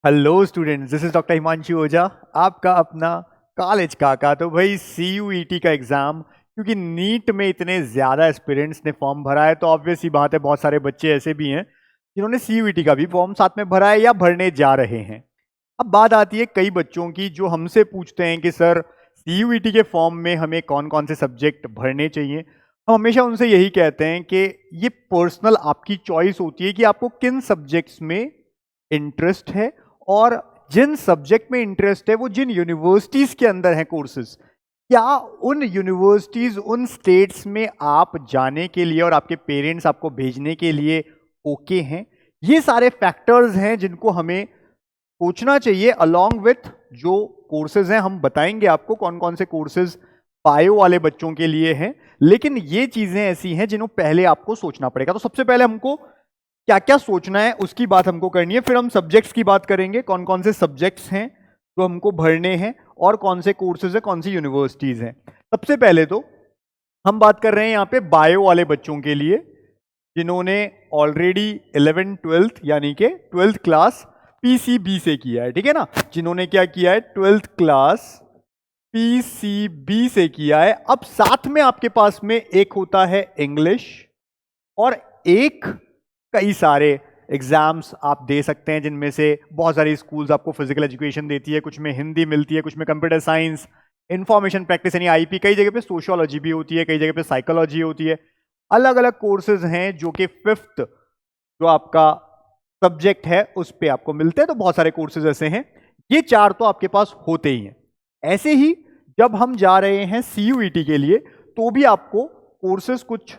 Hello students, this is doctor Himanshu Ojha, आपका अपना college काका। तो भाई CUET का एग्जाम, क्योंकि नीट में इतने ज्यादा एस्पिरेंट्स ने फॉर्म भरा है तो ऑब्वियस ही बात है बहुत सारे बच्चे ऐसे भी हैं जिन्होंने CUET का भी फॉर्म साथ में भरा है या भरने जा रहे हैं। अब बात आती है कई बच्चों की जो हमसे पूछते हैं कि सर CUET के फॉर्म में हमें कौन कौन से सब्जेक्ट भरने चाहिए। हम हमेशा उनसे यही कहते हैं कि ये पर्सनल आपकी चॉइस होती है कि आपको किन सब्जेक्ट्स में इंटरेस्ट है, और जिन सब्जेक्ट में इंटरेस्ट है वो जिन यूनिवर्सिटीज के अंदर हैं कोर्सेज, क्या उन यूनिवर्सिटीज उन स्टेट्स में आप जाने के लिए और आपके पेरेंट्स आपको भेजने के लिए ओके हैं। ये सारे फैक्टर्स हैं जिनको हमें सोचना चाहिए अलोंग विथ जो कोर्सेज हैं। हम बताएंगे आपको कौन कौन से कोर्सेज बायो वाले बच्चों के लिए हैं, लेकिन ये चीजें ऐसी हैं जिन्हों पहले आपको सोचना पड़ेगा। तो सबसे पहले हमको क्या क्या सोचना है उसकी बात हमको करनी है, फिर हम सब्जेक्ट्स की बात करेंगे, कौन कौन से सब्जेक्ट्स हैं जो हमको भरने हैं और कौन से कोर्सेज हैं, कौन सी यूनिवर्सिटीज हैं। सबसे पहले तो हम बात कर रहे हैं यहाँ पे बायो वाले बच्चों के लिए जिन्होंने ऑलरेडी 11th-12th यानी कि 12th क्लास PCB से किया है, ठीक है ना। जिन्होंने क्या किया है, 12th क्लास PCB से किया है। अब साथ में आपके पास में एक होता है इंग्लिश और एक कई सारे एग्जाम्स आप दे सकते हैं, जिनमें से बहुत सारी स्कूल्स आपको फिजिकल एजुकेशन देती है, कुछ में हिंदी मिलती है, कुछ में कंप्यूटर साइंस, इंफॉर्मेशन प्रैक्टिस यानी IP, कई जगह पे सोशियोलॉजी भी होती है, कई जगह पे साइकोलॉजी होती है। अलग अलग कोर्सेज हैं जो कि 5th जो आपका सब्जेक्ट है उस पे आपको मिलते हैं। तो बहुत सारे कोर्सेज ऐसे हैं, ये 4 तो आपके पास होते ही हैं। ऐसे ही जब हम जा रहे हैं CUET के लिए तो भी आपको कोर्सेज कुछ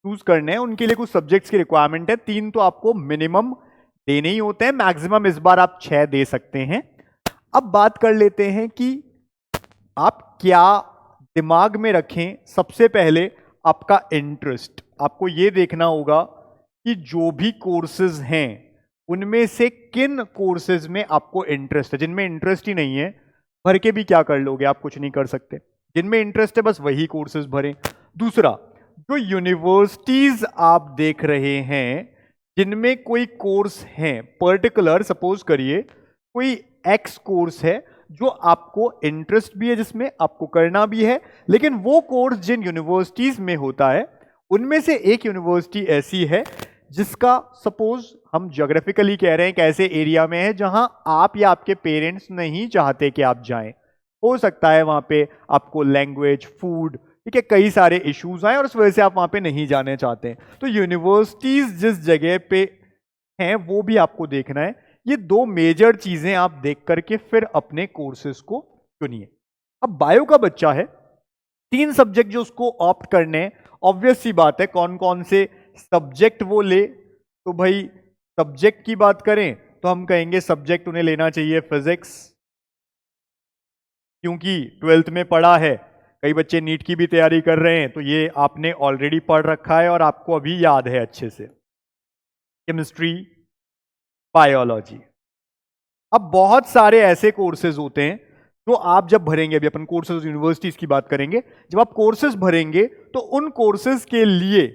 चूज करने हैं, उनके लिए कुछ सब्जेक्ट्स की रिक्वायरमेंट है। 3 तो आपको मिनिमम देने ही होते हैं, मैक्सिमम इस बार आप 6 दे सकते हैं। अब बात कर लेते हैं कि आप क्या दिमाग में रखें। सबसे पहले आपका इंटरेस्ट, आपको यह देखना होगा कि जो भी कोर्सेज हैं उनमें से किन कोर्सेज में आपको इंटरेस्ट है। जिनमें इंटरेस्ट ही नहीं है भर के भी क्या कर लोगे, आप कुछ नहीं कर सकते। जिनमें इंटरेस्ट है बस वही कोर्सेज भरें। दूसरा, जो यूनिवर्सिटीज आप देख रहे हैं जिनमें कोई कोर्स है पर्टिकुलर, सपोज करिए कोई X कोर्स है जो आपको इंटरेस्ट भी है, जिसमें आपको करना भी है, लेकिन वो कोर्स जिन यूनिवर्सिटीज में होता है उनमें से एक यूनिवर्सिटी ऐसी है जिसका सपोज हम ज्योग्राफिकली कह रहे हैं कि ऐसे एरिया में है जहां आप या आपके पेरेंट्स नहीं चाहते कि आप जाएं। हो सकता है वहां पे आपको लैंग्वेज, फूड, ठीक है, कई सारे इश्यूज आए और उस वजह से आप वहां पे नहीं जाने चाहते हैं। तो यूनिवर्सिटीज जिस जगह पे हैं वो भी आपको देखना है। ये 2 मेजर चीजें आप देख करके फिर अपने कोर्सेज को चुनिए। अब बायो का बच्चा है, 3 सब्जेक्ट जो उसको ऑप्ट करने हैं, ऑब्वियस सी बात है कौन कौन से सब्जेक्ट वो ले। तो भाई सब्जेक्ट की बात करें तो हम कहेंगे सब्जेक्ट उन्हें लेना चाहिए फिजिक्स, क्योंकि 12th में पढ़ा है। कई बच्चे नीट की भी तैयारी कर रहे हैं तो ये आपने ऑलरेडी पढ़ रखा है और आपको अभी याद है अच्छे से। Chemistry, biology. अब बहुत सारे ऐसे कोर्सेज होते हैं जो आप जब भरेंगे, अभी अपन कोर्सेज यूनिवर्सिटीज की बात करेंगे, जब आप कोर्सेज भरेंगे तो उन कोर्सेज के लिए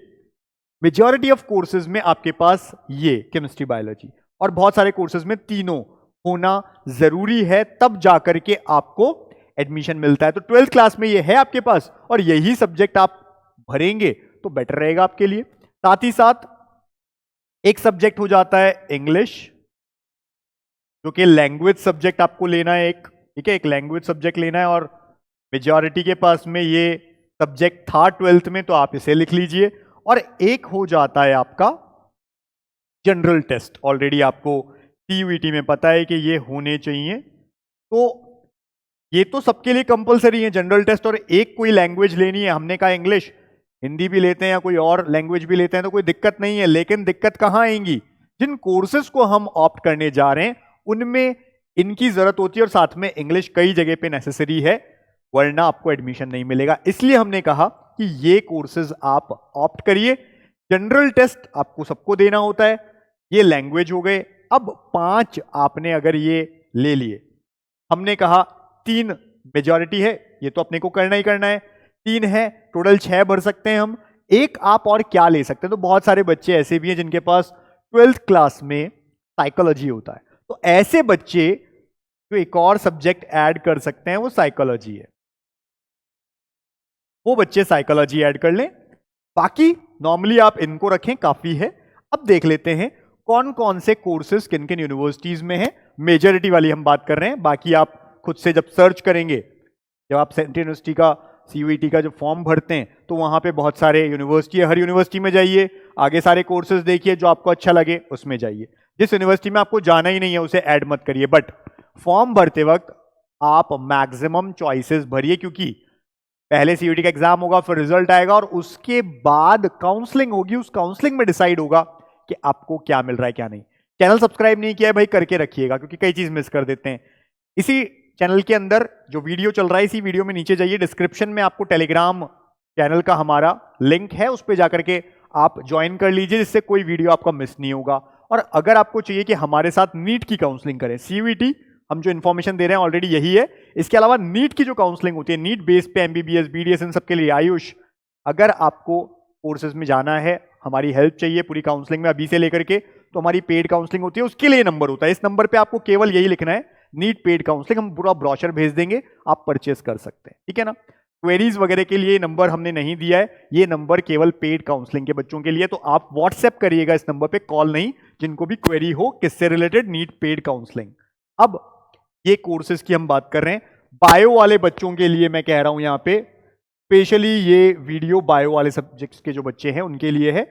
मेजॉरिटी ऑफ कोर्सेज में आपके पास ये केमिस्ट्री, बायोलॉजी और बहुत सारे कोर्सेज में तीनों होना जरूरी है, तब जाकर के आपको एडमिशन मिलता है। तो 12th क्लास में ये है आपके पास और यही सब्जेक्ट आप भरेंगे तो बेटर रहेगा आपके लिए। साथ ही साथ एक सब्जेक्ट हो जाता है इंग्लिश, जो कि लैंग्वेज सब्जेक्ट आपको लेना है एक, ठीक है, एक लैंग्वेज सब्जेक्ट लेना है और मेजॉरिटी के पास में ये सब्जेक्ट था 12th में, तो आप इसे लिख लीजिए। और एक हो जाता है आपका जनरल टेस्ट, ऑलरेडी आपको CUET में पता है कि ये होने चाहिए, तो ये तो सबके लिए कंपलसरी है जनरल टेस्ट। और एक कोई लैंग्वेज लेनी है, हमने कहा इंग्लिश, हिंदी भी लेते हैं या कोई और लैंग्वेज भी लेते हैं तो कोई दिक्कत नहीं है, लेकिन दिक्कत कहां आएंगी, जिन कोर्सेज को हम ऑप्ट करने जा रहे हैं उनमें इनकी जरूरत होती है और साथ में इंग्लिश कई जगह पे नेसेसरी है, वरना आपको एडमिशन नहीं मिलेगा। इसलिए हमने कहा कि ये कोर्सेज आप ऑप्ट करिए। जनरल टेस्ट आपको सबको देना होता है, ये लैंग्वेज हो गए। अब 5 आपने अगर ये ले लिए, हमने कहा 3 मेजॉरिटी है, ये तो अपने को करना ही करना है, 3 है, टोटल 6 भर सकते हैं हम। एक आप और क्या ले सकते हैं, तो बहुत सारे बच्चे ऐसे भी हैं जिनके पास 12th क्लास में साइकोलॉजी होता है, तो ऐसे बच्चे जो एक और सब्जेक्ट ऐड कर सकते हैं वो साइकोलॉजी है, वो बच्चे साइकोलॉजी ऐड कर लें। बाकी नॉर्मली आप इनको रखें, काफी है। अब देख लेते हैं कौन कौन से कोर्सेज किन किन यूनिवर्सिटीज में है। मेजॉरिटी वाली हम बात कर रहे हैं, बाकी आप खुद से जब सर्च करेंगे, जब आप सेंट्रल यूनिवर्सिटी का सीयूईटी का जो फॉर्म भरते हैं तो वहां पे बहुत सारे यूनिवर्सिटी है, हर यूनिवर्सिटी में जाइए, आगे सारे कोर्सेज देखिए, जो आपको अच्छा लगे उसमें जाइए। जिस यूनिवर्सिटी में आपको जाना ही नहीं है उसे ऐड मत करिए, बट फॉर्म भरते वक्त आप मैक्सिमम चॉइसेस भरिए, क्योंकि पहले सीयूईटी का एग्जाम होगा, फिर रिजल्ट आएगा और उसके बाद काउंसलिंग होगी, उस काउंसलिंग में डिसाइड होगा कि आपको क्या मिल रहा है क्या नहीं। चैनल सब्सक्राइब नहीं किया है भाई, करके रखिएगा, क्योंकि कई चीज मिस कर देते हैं। इसी चैनल के अंदर जो वीडियो चल रहा है, इसी वीडियो में नीचे जाइए, डिस्क्रिप्शन में आपको टेलीग्राम चैनल का हमारा लिंक है, उस पर जाकर के आप ज्वाइन कर लीजिए, जिससे कोई वीडियो आपका मिस नहीं होगा। और अगर आपको चाहिए कि हमारे साथ नीट की काउंसलिंग करें, सीयूईटी हम जो इन्फॉर्मेशन दे रहे हैं ऑलरेडी यही है, इसके अलावा नीट की जो काउंसलिंग होती है, नीट बेस पे एमबीबीएस बीडीएस इन सबके लिए, आयुष, अगर आपको कोर्सेज में जाना है, हमारी हेल्प चाहिए पूरी काउंसलिंग में अभी से लेकर के, तो हमारी पेड काउंसलिंग होती है, उसके लिए नंबर होता है। इस नंबर पे आपको केवल यही लिखना है, नीट पेड काउंसलिंग, हम पूरा ब्रोशर भेज देंगे, आप परचेस कर सकते हैं, ठीक है ना। क्वेरीज वगैरह के लिए नंबर हमने नहीं दिया है, ये नंबर केवल पेड काउंसलिंग के बच्चों के लिए, तो आप व्हाट्सएप करिएगा इस नंबर पे, कॉल नहीं, जिनको भी क्वेरी हो किससे रिलेटेड, नीट पेड काउंसलिंग। अब ये कोर्सेज की हम बात कर रहे हैं, बायो वाले बच्चों के लिए मैं कह रहा हूं यहां पे स्पेशली ये वीडियो बायो वाले सब्जेक्ट्स के जो बच्चे हैं उनके लिए है।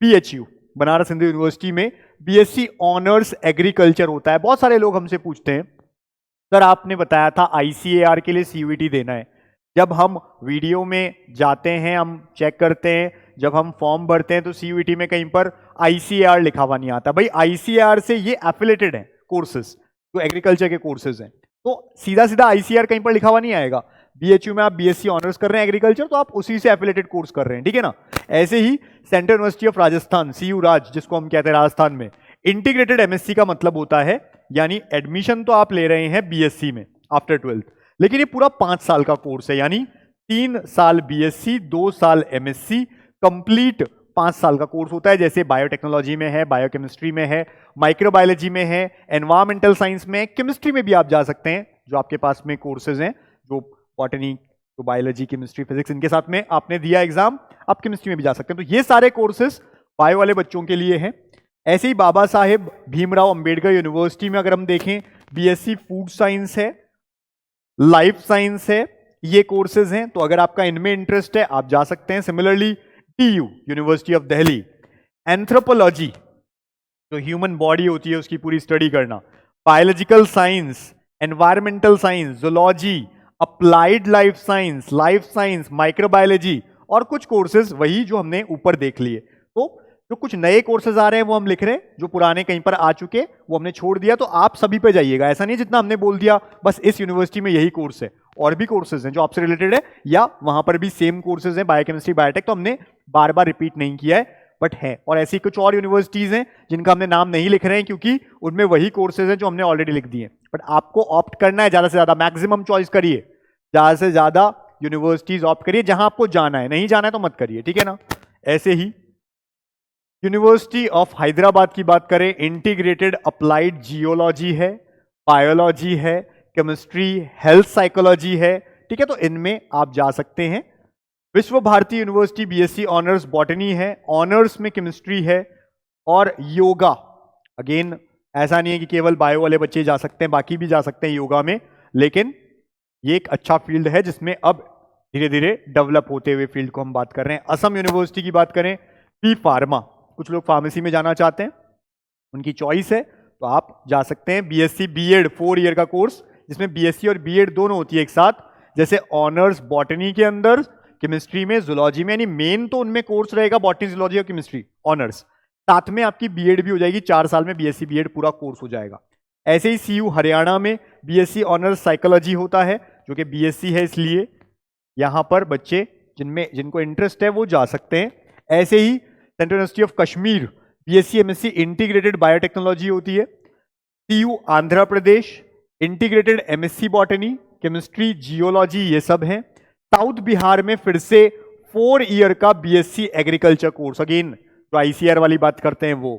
बीएचयू बनारस हिंदू यूनिवर्सिटी में बीएससी ऑनर्स एग्रीकल्चर होता है। बहुत सारे लोग हमसे पूछते हैं, सर आपने बताया था आईसीएआर के लिए सीयूईटी देना है। जब हम वीडियो में जाते हैं, हम चेक करते हैं, जब हम फॉर्म भरते हैं तो सीयूईटी में कहीं पर आईसीएआर लिखा हुआ नहीं आता। भाई आईसीएआर से ये एफिलेटेड है कोर्सेज, जो एग्रीकल्चर के कोर्सेज हैं, तो सीधा सीधा आईसीआर कहीं पर लिखा हुआ नहीं आएगा। बीएचयू में आप बीएससी ऑनर्स कर रहे हैं एग्रीकल्चर, तो आप उसी से एफिलेटेड कोर्स कर रहे हैं, ठीक है ना। ऐसे ही central university of Rajasthan, CU Raj जिसको हम कहते हैं राजस्थान में, इंटीग्रेटेड एमएससी का मतलब होता है, यानी एडमिशन तो आप ले रहे हैं बीएससी में आफ्टर 12th, लेकिन ये पूरा 5 साल का कोर्स है, यानी 3 साल बीएससी 2 साल एमएससी, कंप्लीट 5 साल का कोर्स होता है। जैसे बायोटेक्नोलॉजी में है, बायोकेमिस्ट्री में है, माइक्रोबायोलॉजी में है, एनवायरमेंटल साइंस में, केमिस्ट्री में भी आप जा सकते हैं, जो आपके पास में कोर्सेज हैं, जो बॉटनी, तो बायोलॉजी, केमिस्ट्री, फिजिक्स, इनके साथ में आपने दिया एग्जाम, आप केमिस्ट्री में भी जा सकते हैं। तो ये सारे कोर्सेज बायो वाले बच्चों के लिए हैं। ऐसे ही बाबा साहेब भीमराव अंबेडकर यूनिवर्सिटी में अगर हम देखें, बीएससी फूड साइंस है, लाइफ साइंस है, ये कोर्सेज हैं, तो अगर आपका इनमें इंटरेस्ट है आप जा सकते हैं। Similarly TU university of Delhi, anthropology, जो ह्यूमन बॉडी होती है उसकी पूरी स्टडी करना, biological science, environmental science, zoology, applied life science, microbiology, और कुछ कोर्सेज वही जो हमने ऊपर देख लिए। तो जो कुछ नए कोर्सेज आ रहे हैं वो हम लिख रहे हैं, जो पुराने कहीं पर आ चुके वो हमने छोड़ दिया। तो आप सभी पे जाइएगा, ऐसा नहीं जितना हमने बोल दिया बस इस यूनिवर्सिटी में यही कोर्स है, और भी कोर्सेज हैं जो आपसे रिलेटेड है, या वहां पर भी सेम कोर्सेज हैं, बायोकेमिस्ट्री, बायोटेक, तो हमने बार बार रिपीट नहीं किया है, बट है। और ऐसी कुछ और यूनिवर्सिटीज हैं जिनका हमने नाम नहीं लिख रहे हैं, क्योंकि उनमें वही कोर्सेज हैं जो हमने ऑलरेडी लिख दिए। बट आपको ऑप्ट करना है ज्यादा से ज्यादा, मैक्सिमम चॉइस करिए, ज्यादा से ज्यादा यूनिवर्सिटीज ऑप्ट करिए जहां आपको जाना है, नहीं जाना है तो मत करिए, ठीक है ना। ऐसे ही यूनिवर्सिटी ऑफ हैदराबाद की बात करें, इंटीग्रेटेड अप्लाइड जियोलॉजी है, बायोलॉजी है, केमिस्ट्री, हेल्थ साइकोलॉजी है, ठीक है, तो इनमें आप जा सकते हैं। Vishwa Bharati university BSc honours botany है, ऑनर्स में केमिस्ट्री है, और योगा, अगेन ऐसा नहीं है कि केवल बायो वाले बच्चे जा सकते हैं, बाकी भी जा सकते हैं योगा में, लेकिन ये एक अच्छा फील्ड है जिसमें अब धीरे धीरे डेवलप होते हुए फील्ड को हम बात कर रहे हैं। असम यूनिवर्सिटी की बात करें, पी फार्मा, कुछ लोग फार्मेसी में जाना चाहते हैं, उनकी चॉइस है, तो आप जा सकते हैं। बीएससी बीएड 4 ईयर का कोर्स, जिसमें बीएससी और बीएड दोनों होती है एक साथ, जैसे ऑनर्स बॉटनी के अंदर, केमिस्ट्री में, जूलॉजी में, यानी मेन तो उनमें कोर्स रहेगा बॉटनी, जूलॉजी और केमिस्ट्री ऑनर्स, साथ में आपकी बीएड भी हो जाएगी, 4 साल में बीएससी बीएड पूरा कोर्स हो जाएगा। ऐसे ही सीयू हरियाणा में बीएससी ऑनर्स साइकोलॉजी होता है, जो कि बीएससी है, इसलिए यहां पर बच्चे जिनको इंटरेस्ट है वो जा सकते हैं। ऐसे ही central university of Kashmir BSc MSc integrated biotechnology होती है। CU Andhra Pradesh integrated MSc botany, chemistry, geology, ये सब हैं। साउथ बिहार में फिर से 4 ईयर का बीएससी एग्रीकल्चर कोर्स, अगेन जो आईसीआर वाली बात करते हैं वो।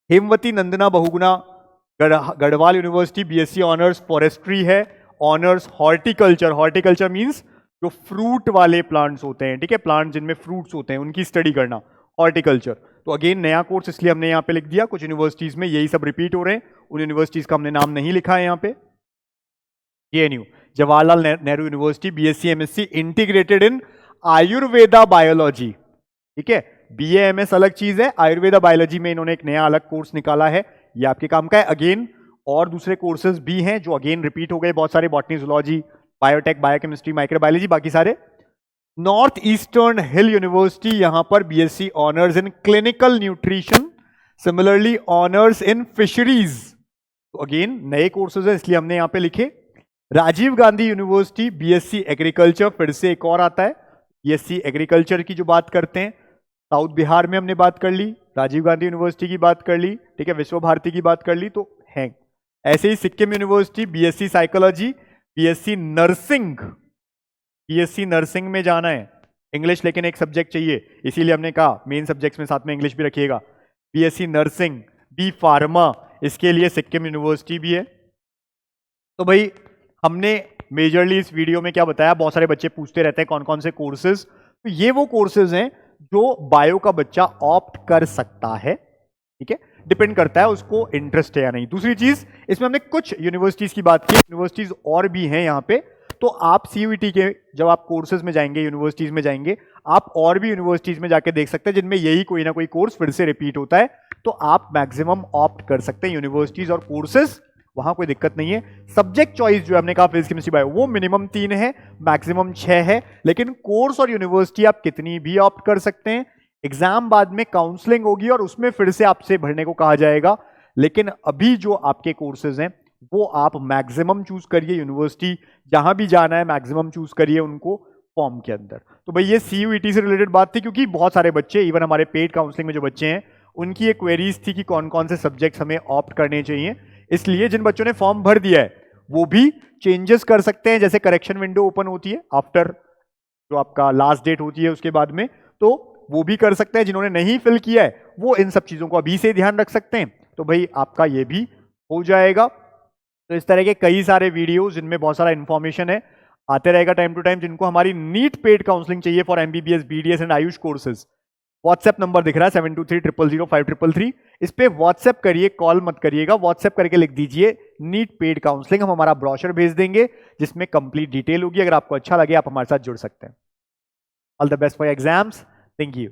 Hemvati Nandan Bahuguna Garhwal university BSc honours forestry है, ऑनर्स हॉर्टिकल्चर, हॉर्टिकल्चर मींस जो फ्रूट वाले प्लांट्स होते हैं, ठीक है, प्लांट जिनमें फ्रूट्स होते हैं उनकी स्टडी करना, हॉर्टिकल्चर। तो अगेन नया कोर्स इसलिए हमने यहाँ पे लिख दिया, कुछ यूनिवर्सिटीज में यही सब रिपीट हो रहे हैं, उन यूनिवर्सिटीज का हमने नाम नहीं लिखा है यहाँ पे। JNU Jawaharlal Nehru university BSc MSc integrated in Ayurveda biology, ठीक है, बीएएमएस अलग चीज है, आयुर्वेदा बायोलॉजी में इन्होंने एक नया अलग कोर्स निकाला है, ये आपके काम का है। अगेन और दूसरे कोर्सेज भी हैं जो अगेन रिपीट हो गए बहुत सारे, botany, zoology, biotech, biochemistry, microbiology, बाकी सारे। नॉर्थ ईस्टर्न हिल यूनिवर्सिटी, यहां पर BSc honours in clinical nutrition, similarly honours in fisheries, तो अगेन नए कोर्सेज है इसलिए हमने यहां पे लिखे। Rajiv Gandhi university BSc agriculture, फिर से एक और आता है बीएससी एग्रीकल्चर की जो बात करते हैं, साउथ बिहार में हमने बात कर ली, राजीव गांधी यूनिवर्सिटी की बात कर ली, ठीक है, विश्व भारती की बात कर ली, तो है। ऐसे ही Sikkim university BSc psychology, BSc nursing, BSc nursing में जाना है, इंग्लिश लेकिन एक सब्जेक्ट चाहिए, इसीलिए हमने कहा मेन सब्जेक्ट्स में साथ में इंग्लिश भी रखिएगा। बीएससी नर्सिंग, बी फार्मा, इसके लिए सिक्किम यूनिवर्सिटी भी है। तो भाई हमने मेजरली इस वीडियो में क्या बताया, बहुत सारे बच्चे पूछते रहते हैं कौन कौन से कोर्सेज, तो ये वो कोर्सेज हैं जो बायो का बच्चा ऑप्ट कर सकता है, ठीक है, डिपेंड करता है उसको इंटरेस्ट है या नहीं। दूसरी चीज, इसमें हमने कुछ यूनिवर्सिटीज की बात की, यूनिवर्सिटीज और भी हैं यहाँ पे, तो आप सीयूईटी के जब आप कोर्सेज में जाएंगे, यूनिवर्सिटीज में जाएंगे, आप और भी यूनिवर्सिटीज में जाके देख सकते हैं जिनमें यही कोई ना कोई कोर्स फिर से रिपीट होता है, तो आप मैक्सिमम ऑप्ट कर सकते हैं यूनिवर्सिटीज और कोर्सेज, वहां कोई दिक्कत नहीं है। सब्जेक्ट चॉइस जो हमने कहा फिजिक्स केमिस्ट्री बायो, वो मिनिमम 3 है, मैक्सिमम 6 है, लेकिन कोर्स और यूनिवर्सिटी आप कितनी भी ऑप्ट कर सकते हैं। एग्जाम बाद में काउंसलिंग होगी और उसमें फिर से आपसे भरने को कहा जाएगा, लेकिन अभी जो आपके कोर्सेज हैं वो आप मैक्सिमम चूज करिए, यूनिवर्सिटी जहां भी जाना है मैक्सिमम चूज करिए उनको फॉर्म के अंदर। तो भाई ये सीयूईटी से रिलेटेड बात थी, क्योंकि बहुत सारे बच्चे, इवन हमारे पेड काउंसलिंग में जो बच्चे हैं, उनकी एक क्वेरीज थी कि कौन कौन से सब्जेक्ट्स हमें ऑप्ट करने चाहिए, इसलिए जिन बच्चों ने फॉर्म भर दिया है वो भी चेंजेस कर सकते हैं, जैसे करेक्शन विंडो ओपन होती है आफ्टर जो आपका लास्ट डेट होती है उसके बाद में, तो वो भी कर सकते हैं। जिन्होंने नहीं फिल किया है वो इन सब चीजों को अभी से ध्यान रख सकते हैं, तो भाई आपका ये भी हो जाएगा। तो इस तरह के कई सारे वीडियोस जिनमें बहुत सारा इंफॉर्मेशन है आते रहेगा टाइम टू टाइम। जिनको हमारी नीट पेड काउंसलिंग चाहिए for MBBS, BDS and AYUSH courses, WhatsApp number दिख रहा है 72300533, इस पे व्हाट्सएप करिए, कॉल मत करिएगा, व्हाट्सएप करके लिख दीजिए नीट पेड काउंसलिंग, हम हमारा ब्रोशर भेज देंगे जिसमें कंप्लीट डिटेल होगी। अगर आपको अच्छा लगे आप हमारे साथ जुड़ सकते हैं। All the best for exams, thank you.